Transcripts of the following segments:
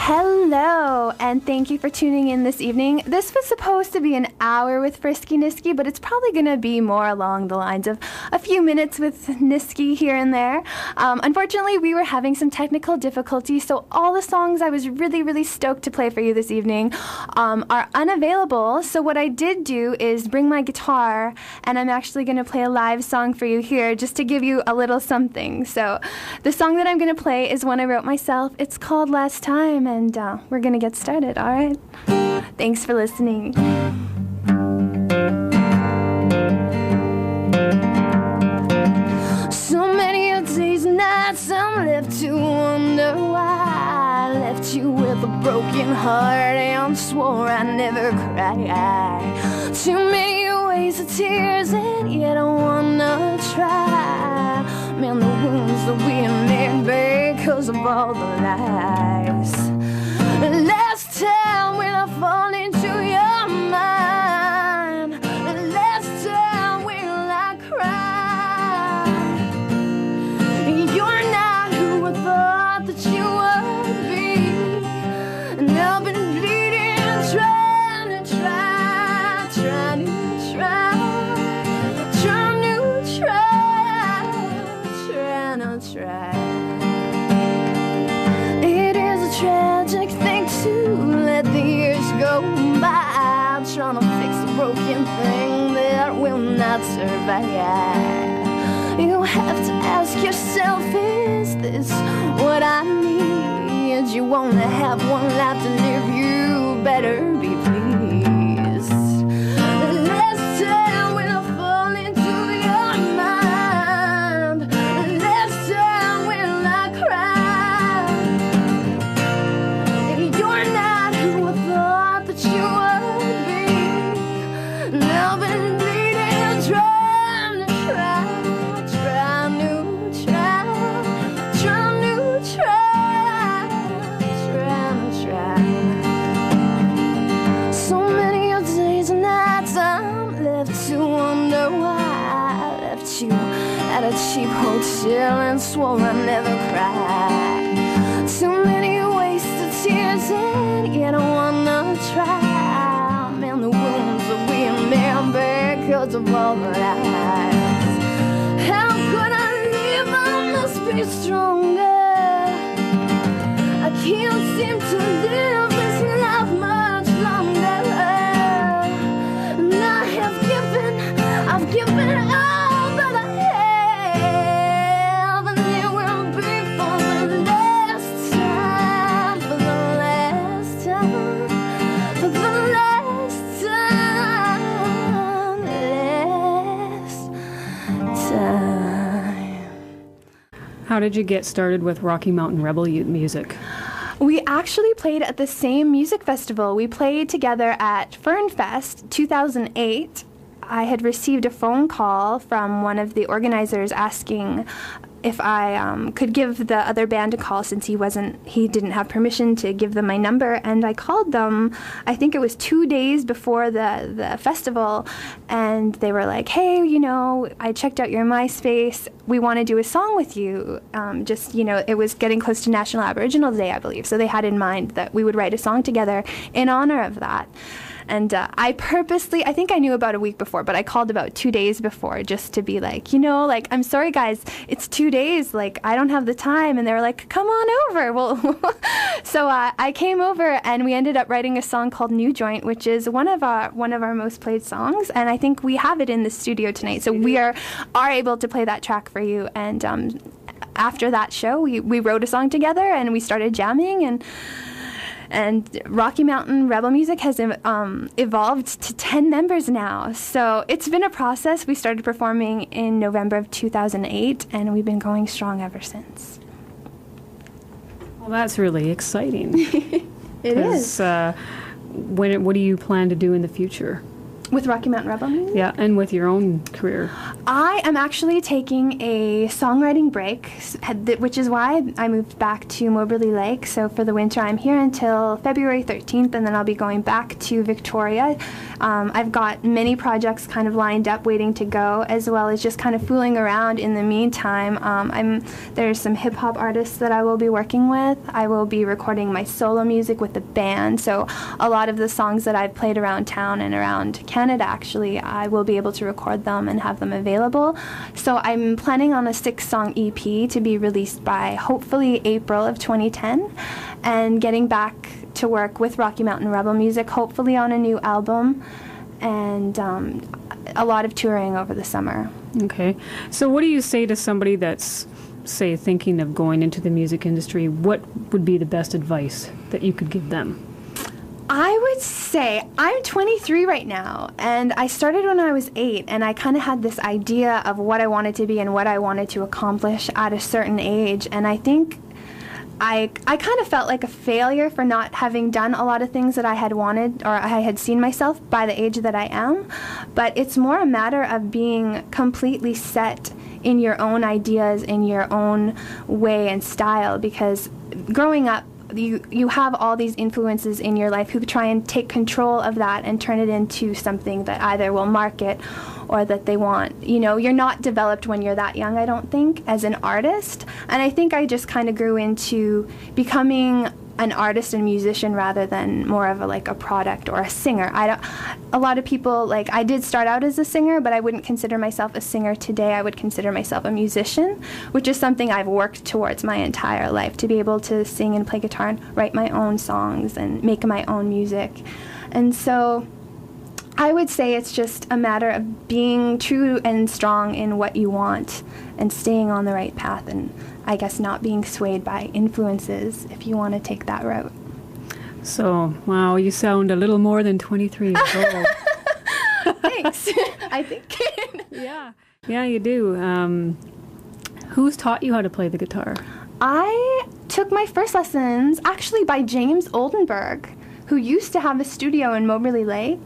Hello, and thank you for tuning in this evening. This was supposed to be an hour with Frisky Nisky, but it's probably going to be more along the lines of a few minutes with Nisky here and there. Unfortunately, we were having some technical difficulties, so all the songs I was really stoked to play for you this evening are unavailable. So what I did do is bring my guitar, and I'm actually going to play a live song for you here just to give you a little something. So the song that I'm going to play is one I wrote myself. It's called Last Time, and we're going to get started, all right? Thanks for listening. So many days and nights I'm left to wonder why I left you with a broken heart and swore I'd never cry. Too many wasted tears and yet I wanna try. Man, the wounds that we made because of all the lies. Last time when I fall into your mind, last time when I cry, you're not who I thought that you would be, and I've been bleeding, trying to try. It is a tragic thing to let the years go by, trying to fix a broken thing that will not survive. You have to ask yourself, is this what I need? You only have one life to live, you better be pleased. Last time when I fall into your mind, last time when I cry, you're not who I thought that you would be. Now I've been bleeding, trying to try. So many days and nights I'm left to wonder why I left you at a cheap hotel and swore I'd never cry. Too many wasted tears and yet I wanna try. Man, the wounds that we remember because of all the lies. How could I live? I must be stronger. I can't seem to live this life much longer. And I've given all that I have, and it will be for the last time, for the last time, for the last time. How did you get started with Rocky Mountain Rebel Youth music? We actually played at the same music festival. We played together at Fernfest 2008. I had received a phone call from one of the organizers asking if I could give the other band a call since he didn't have permission to give them my number, and I called them. I think it was 2 days before the festival, and they were like, hey, I checked out your MySpace. We want to do a song with you. It was getting close to National Aboriginal Day, I believe, so they had in mind that we would write a song together in honor of that. And I purposely, I think I knew about a week before, but I called about 2 days before just to be like, I'm sorry, guys, it's 2 days, I don't have the time. And they were like, come on over. Well, so I came over, and we ended up writing a song called New Joint, which is one of our most played songs. And I think we have it in the studio tonight. So we are able to play that track for you. And after that show, we wrote a song together, and we started jamming, and Rocky Mountain Rebel Music has evolved to 10 members now. So it's been a process. We started performing in November of 2008, and we've been going strong ever since. Well, that's really exciting. It is. What do you plan to do in the future? With Rocky Mountain Rebel music? Yeah, and with your own career. I am actually taking a songwriting break, which is why I moved back to Moberly Lake. So for the winter, I'm here until February 13th, and then I'll be going back to Victoria. I've got many projects kind of lined up waiting to go, as well as just kind of fooling around in the meantime. There's some hip-hop artists that I will be working with. I will be recording my solo music with the band. So a lot of the songs that I've played around town and around Canada, actually, I will be able to record them and have them available. So I'm planning on a 6-song EP to be released by hopefully April of 2010, and getting back to work with Rocky Mountain Rebel music, hopefully on a new album, and a lot of touring over the summer. Okay. So what do you say to somebody that's, say, thinking of going into the music industry? What would be the best advice that you could give them? I would say I'm 23 right now, and I started when I was 8, and I kind of had this idea of what I wanted to be and what I wanted to accomplish at a certain age, and I think I kind of felt like a failure for not having done a lot of things that I had wanted or I had seen myself by the age that I am, but it's more a matter of being completely set in your own ideas, in your own way and style, because growing up, you have all these influences in your life who try and take control of that and turn it into something that either will market or that they want. You know, you're not developed when you're that young, I don't think, as an artist. And I think I just kind of grew into becoming an artist and musician rather than more of a product or a singer. A lot of people, I did start out as a singer, but I wouldn't consider myself a singer today. I would consider myself a musician, which is something I've worked towards my entire life, to be able to sing and play guitar and write my own songs and make my own music. And so I would say it's just a matter of being true and strong in what you want and staying on the right path, and I guess not being swayed by influences if you want to take that route. So, wow, you sound a little more than 23 years old. Thanks. I think. Yeah, you do. Who's taught you how to play the guitar? I took my first lessons actually by James Oldenburg, who used to have a studio in Moberly Lake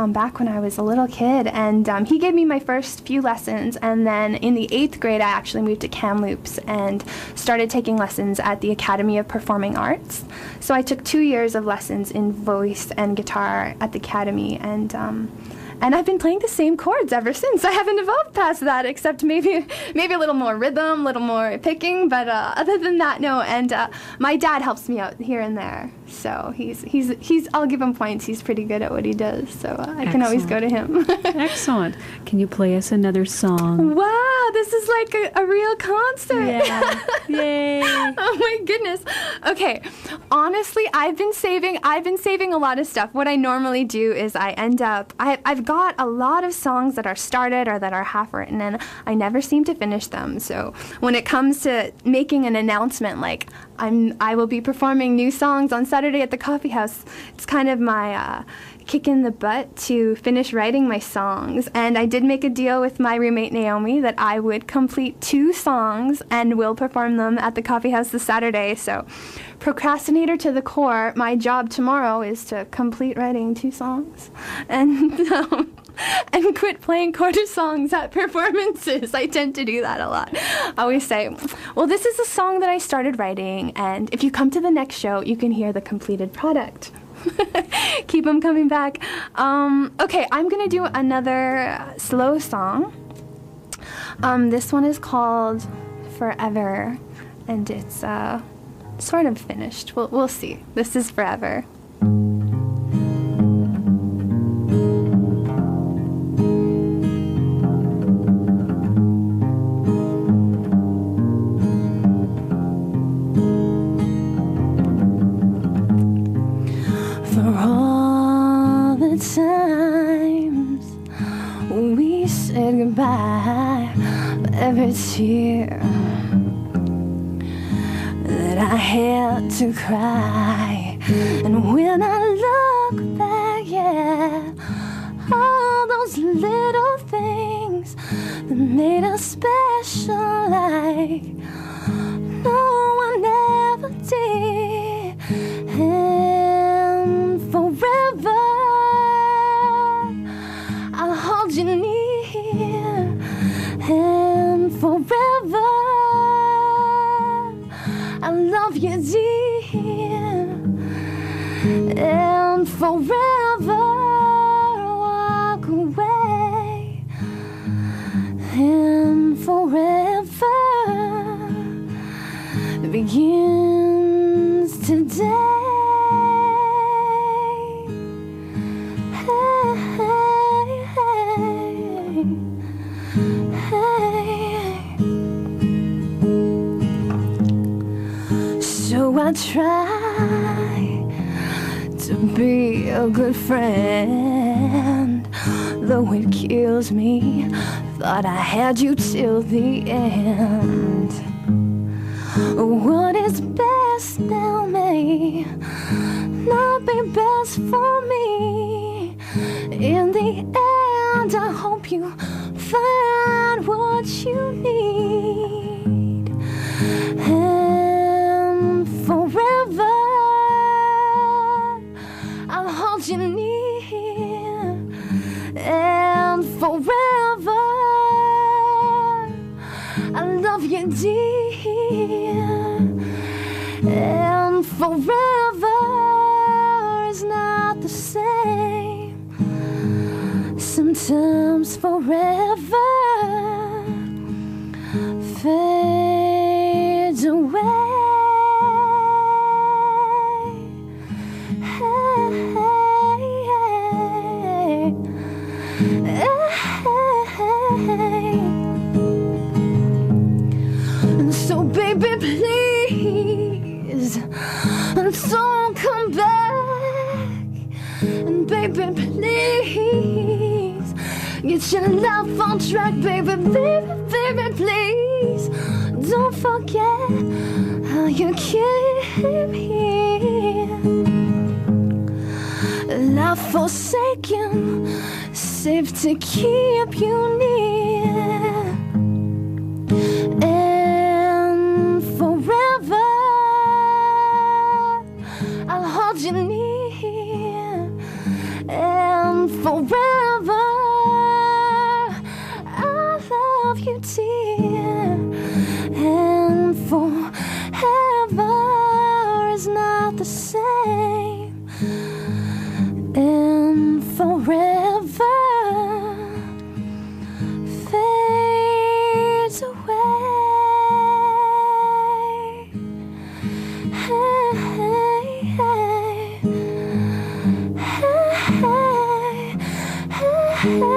back when I was a little kid. And he gave me my first few lessons. And then in the 8th grade, I actually moved to Kamloops and started taking lessons at the Academy of Performing Arts. So I took 2 years of lessons in voice and guitar at the Academy. And I've been playing the same chords ever since. I haven't evolved past that, except maybe a little more rhythm, a little more picking, but other than that, no. And my dad helps me out here and there, so he's I'll give him points. He's pretty good at what he does, so I can always go to him. Excellent. Can you play us another song? Wow, this is like a real concert. Yeah. Yay. Oh my goodness. Okay. Honestly, I've been saving a lot of stuff. What I normally do is I've got a lot of songs that are started or that are half written, and I never seem to finish them. So when it comes to making an announcement like I will be performing new songs on Saturday at the coffee house, it's kind of my kick in the butt to finish writing my songs. And I did make a deal with my roommate Naomi that I would complete 2 songs and will perform them at the coffee house this Saturday. So procrastinator to the core, my job tomorrow is to complete writing 2 songs and quit playing quarter songs at performances. I tend to do that a lot. I always say, well, this is a song that I started writing, and if you come to the next show, you can hear the completed product. Keep them coming back. Okay, I'm going to do another slow song. This one is called Forever, and it's sort of finished. We'll see. This is Forever. For all the times we said goodbye, for every tear that I had to cry, and when I look back, yeah, all those little things that made us special, like no one ever did. And forever I love you, dear, and forever walk away, and forever begins today. So I try to be a good friend, though it kills me. Thought I had you till the end. What is best now may not be best for me. In the end, I hope you find what you need. And forever, I'll hold you near. And forever, I love you, dear. And forever is not the same. Sometimes forever fades away. And so baby, please, and don't come back. And baby, please, get your love on track. Baby, baby, baby, please, don't forget how you came here. Love forsaken, safe to keep you near. And forever, I'll hold you near. And forever, I love you, dear. And forever is not the same. And forever fades away. Hey, hey, hey, hey, hey.